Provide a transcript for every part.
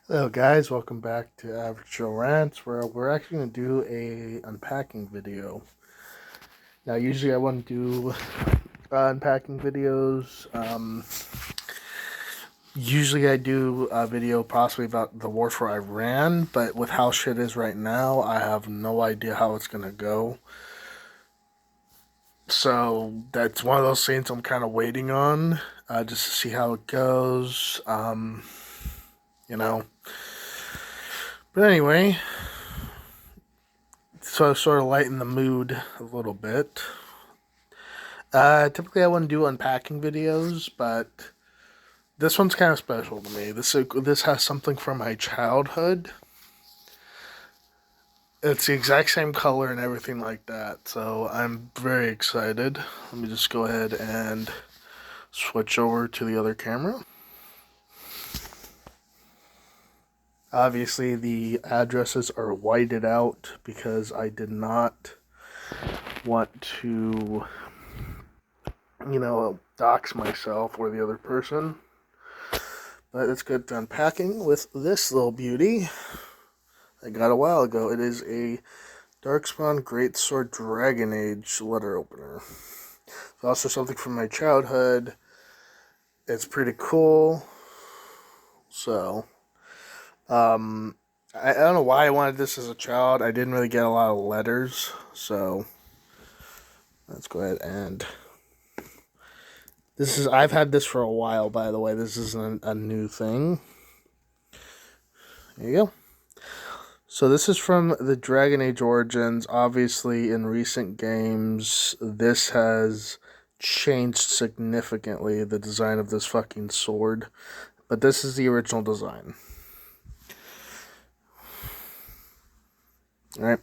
Hello guys, welcome back to Average Joe Rants, where we're actually going to do a unpacking video. Now usually I want to do unpacking videos. Usually I do a video possibly about the war for Iran, but with how shit is right now, I have no idea how it's going to go. So that's one of those things I'm kind of waiting on, just to see how it goes. You know. But anyway, so sort of lighten the mood a little bit. Typically I wouldn't do unpacking videos, but this one's kind of special to me. This has something from my childhood. It's the exact same color and everything like that, so I'm very excited. Let me just go ahead and switch over to the other camera. Obviously, the addresses are whited out because I did not want to, dox myself or the other person. But let's get to unpacking with this little beauty I got a while ago. It is a Darkspawn Greatsword Dragon Age letter opener. It's also something from my childhood. It's pretty cool. So, I don't know why I wanted this as a child. I didn't really get a lot of letters. So, let's go ahead and... I've had this for a while, by the way. This isn't a new thing. There you go. So this is from the Dragon Age Origins. Obviously, in recent games, this has changed significantly, the design of this fucking sword. But this is the original design. Alright.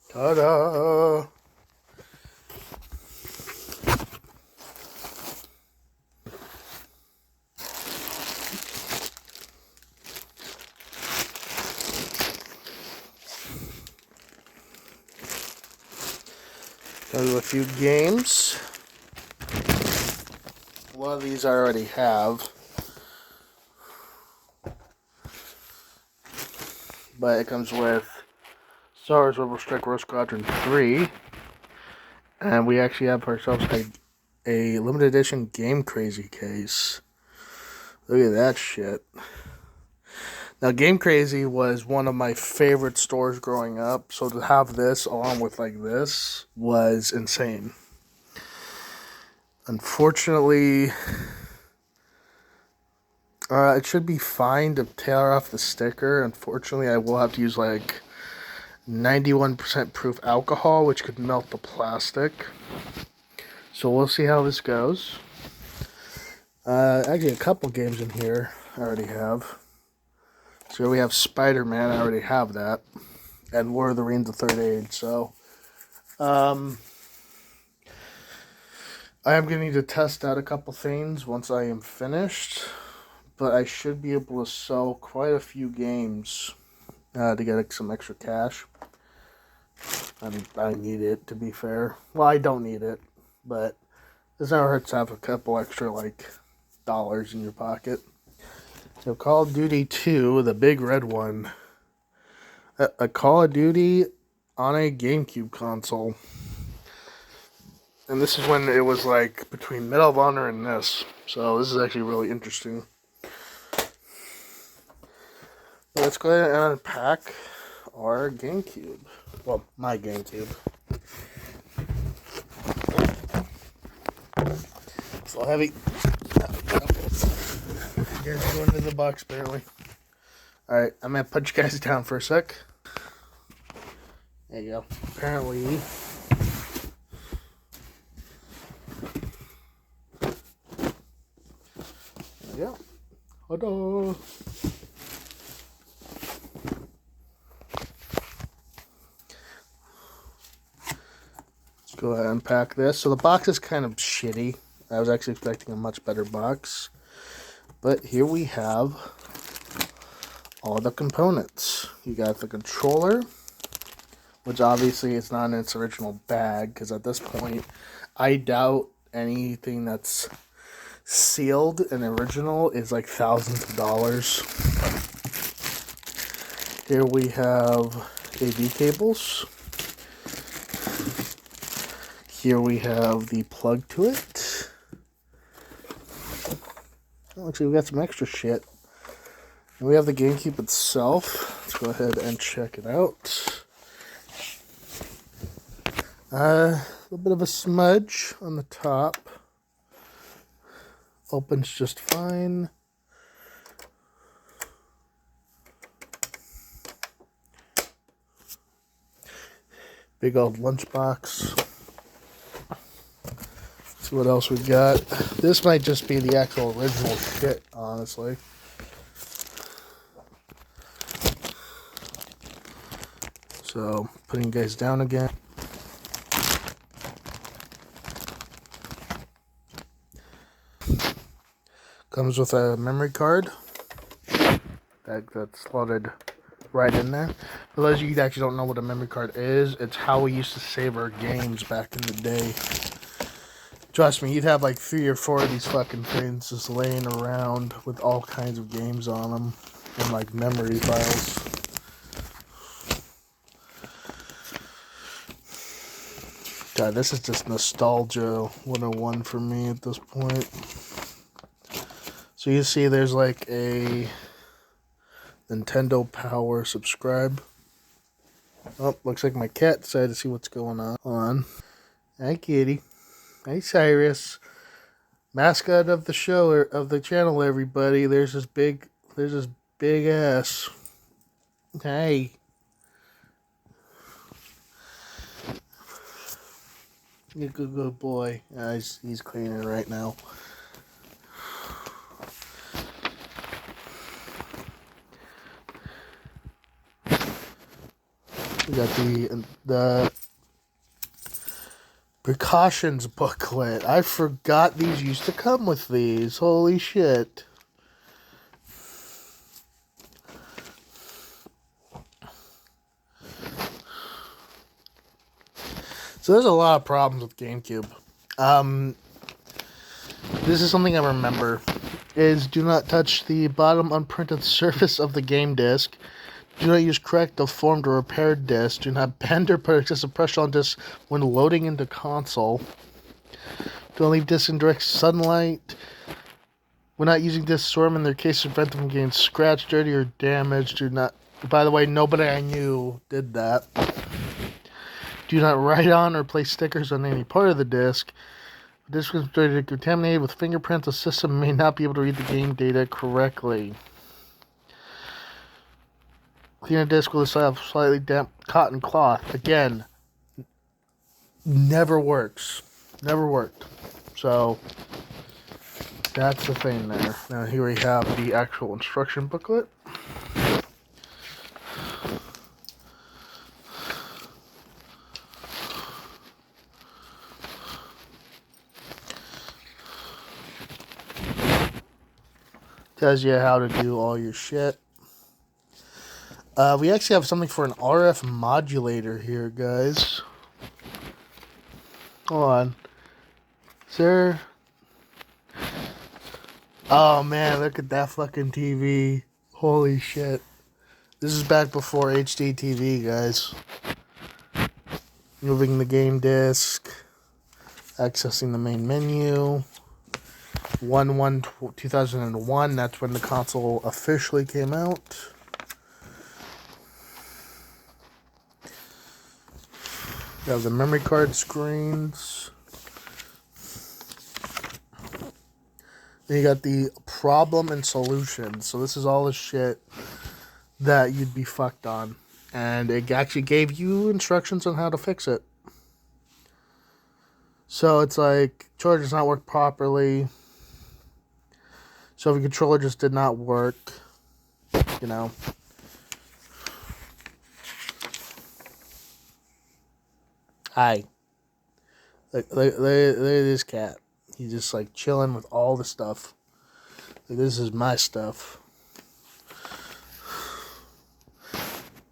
Ta-da! A few games. A lot of these I already have. But it comes with Star Wars Rebel Strike Rogue Squadron 3. And we actually have ourselves a limited edition Game Crazy case. Look at that shit. Now, Game Crazy was one of my favorite stores growing up, so to have this along with like this was insane. Unfortunately, it should be fine to tear off the sticker. Unfortunately, I will have to use like 91% proof alcohol, which could melt the plastic. So we'll see how this goes. Actually, a couple games in here I already have. So we have Spider-Man, I already have that. And War of the Rings, the Third Age. So, I am going to need to test out a couple things once I am finished. But I should be able to sell quite a few games to get some extra cash. I need it, to be fair. Well, I don't need it, but it never hurts to have a couple extra, dollars in your pocket. So Call of Duty 2, the big red one. A Call of Duty on a GameCube console. And this is when it was between Medal of Honor and this. So this is actually really interesting. Let's go ahead and unpack our GameCube. Well, my GameCube. It's a little heavy. You guys are going into the box barely. Alright, I'm gonna put you guys down for a sec. There you go. Apparently, there we go. Hold on. Let's go ahead and unpack this. So the box is kind of shitty. I was actually expecting a much better box. But here we have all the components. You got the controller, which obviously is not in its original bag, because at this point, I doubt anything that's sealed and original is like thousands of dollars. Here we have AV cables. Here we have the plug to it. Oh, actually, we got some extra shit. And we have the GameCube itself. Let's go ahead and check it out. A little bit of a smudge on the top. Opens just fine. Big old lunchbox. See what else we got. This might just be the actual original shit, honestly. So, putting you guys down again. Comes with a memory card that's slotted right in there. For those of you that actually don't know what a memory card is, it's how we used to save our games back in the day. Trust me, you'd have like 3 or 4 of these fucking things just laying around with all kinds of games on them and like memory files. God, this is just nostalgia 101 for me at this point. So you see there's like a Nintendo Power subscribe. Oh, looks like my cat decided to see what's going on. Hold on. Hi, kitty. Hi, Cyrus. Mascot of the show, or of the channel, everybody. There's this big ass. Hey. You're a good boy. He's cleaning right now. We got the precautions booklet. I forgot these used to come with these. Holy shit. So there's a lot of problems with GameCube. This is something I remember. Is do not touch the bottom unprinted surface of the game disc. Do not use correct, deformed, or repaired disc. Do not bend or put excessive pressure on disc when loading into console. Do not leave discs in direct sunlight. When not using discs, store them in their case to prevent them from getting scratched, dirty, or damaged. Do not. By the way, nobody I knew did that. Do not write on or place stickers on any part of the disc. If the disc is contaminated with fingerprints, the system may not be able to read the game data correctly. Clean a disc with a slightly damp cotton cloth. Again, never works. Never worked. So, that's the thing there. Now here we have the actual instruction booklet. Tells you how to do all your shit. We actually have something for an RF modulator here, guys. Hold on. Sir? Oh, man, look at that fucking TV. Holy shit. This is back before HD TV, guys. Moving the game disc. Accessing the main menu. 1/1/2001, that's when the console officially came out. You have the memory card screens. Then you got the problem and solution. So this is all the shit that you'd be fucked on. And it actually gave you instructions on how to fix it. So it's like, charger's not work properly. So if your controller just did not work, you know. Hi. Look at this cat. He's just like chilling with all the stuff. Like, this is my stuff.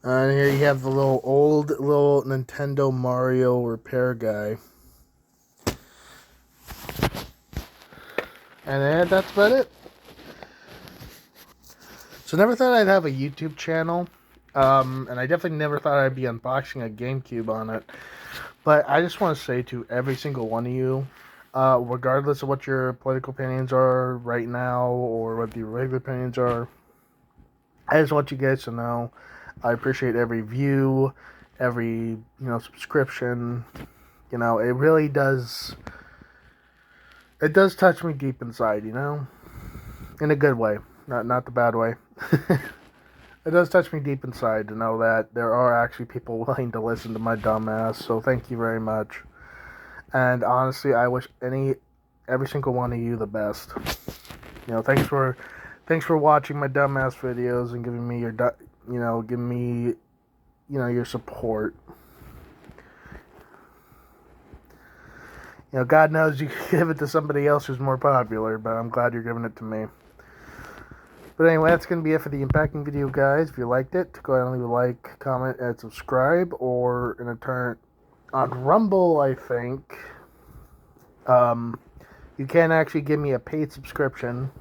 And here you have the little Nintendo Mario repair guy. And that's about it. So never thought I'd have a YouTube channel. And I definitely never thought I'd be unboxing a GameCube on it. But I just want to say to every single one of you, regardless of what your political opinions are right now or what your regular opinions are, I just want you guys to know I appreciate every view, every subscription. It really does. It does touch me deep inside, in a good way, not the bad way. It does touch me deep inside to know that there are actually people willing to listen to my dumb ass. So thank you very much. And honestly, I wish every single one of you the best. Thanks for watching my dumbass videos and giving me your support. God knows you could give it to somebody else who's more popular, but I'm glad you're giving it to me. But anyway, that's going to be it for the unpacking video, guys. If you liked it, go ahead and leave a like, comment, and subscribe. Or in a turn on Rumble, I think, you can actually give me a paid subscription.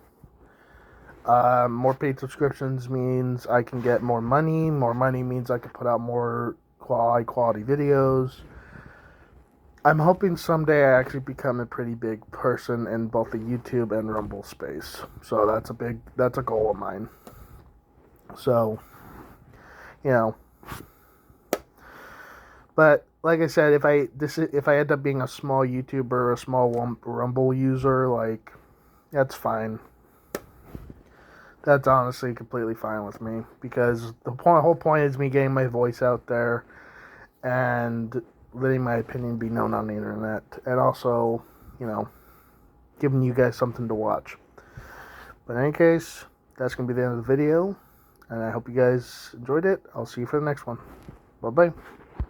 More paid subscriptions means I can get more money. More money means I can put out more high quality videos. I'm hoping someday I actually become a pretty big person in both the YouTube and Rumble space. So that's a goal of mine. So, but like I said, if I end up being a small YouTuber, a small Rumble user, like, that's fine. That's honestly completely fine with me, because the whole point is me getting my voice out there and letting my opinion be known on the internet, and also, giving you guys something to watch. But in any case, that's going to be the end of the video, and I hope you guys enjoyed it. I'll see you for the next one. Bye-bye.